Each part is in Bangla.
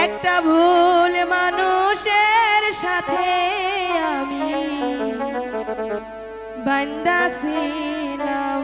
একটা ভুল মানুষের সাথে আমি বান্দা ছিলাম।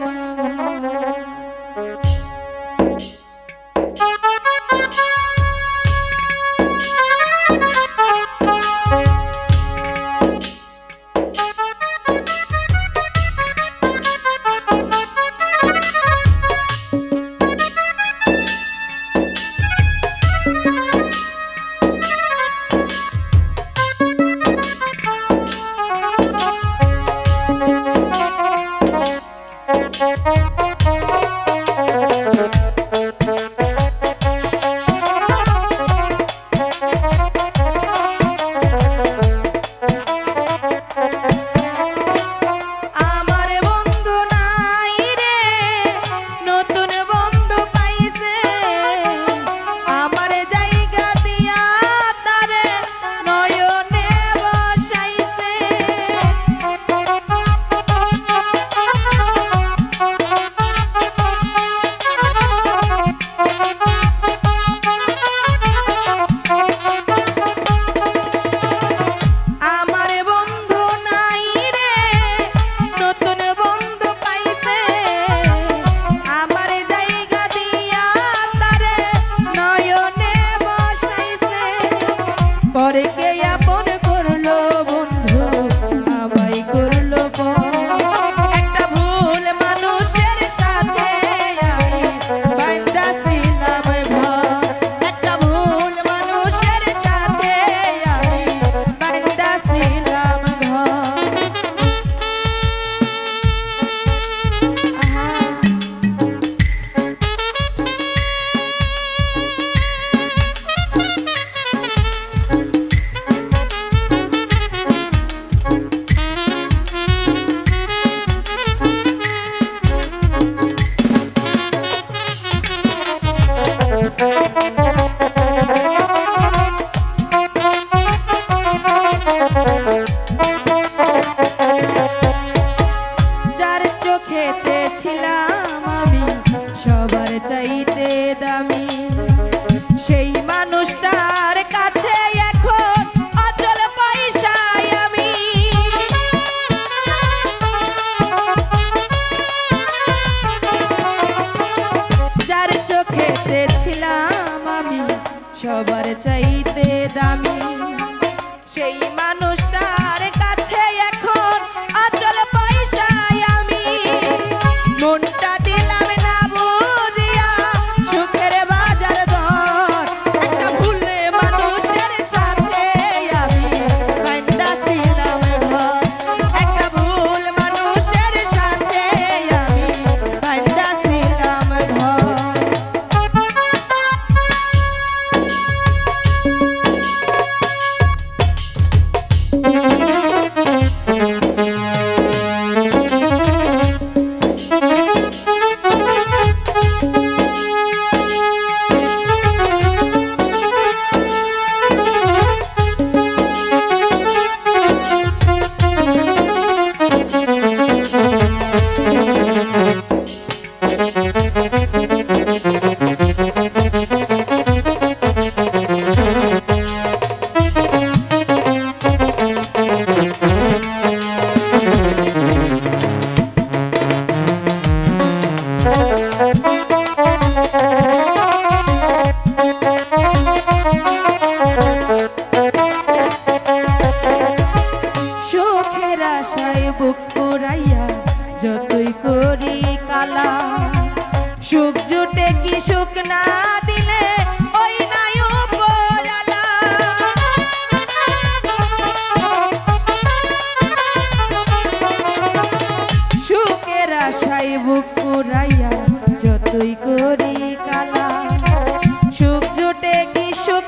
পরে কে আপন করলো বন্ধু আমায় করলো একটা ভুল মানুষের সাথে আমি বান্দা ছিলাম ঘর। একটা ভুল মানুষের সাথে আমি বান্দা ছিলাম ঘর। যার চোখেতে ছিলাম আমি সবার চাইতে দামি, সেই মানুষটার কাছে এখন অচল পয়সায় আমি। যার চোখেতে ছিলাম আমি সবার চাইতে দামি, সেই মানুষটার কাছে এখন অচল পয়সায় আমি। মনটা দিলাম না বুঝিয়া সুখের বাজার দর, একটা ভুল মানুষের সাথে আমি বান্দা ছিলাম ঘর। একটা ভুল মানুষের সাথে আমি বান্দা ছিলাম ঘর। সুখের আশায় বুক পুরাইয়া যতই করি কালা, সুখ জুটে কি সুখ না দিলে ওই নাই উপরালা। সুখের আশায় বুক পুরাইয়া যতই করি কালা, সুখ জুটে কি সুখ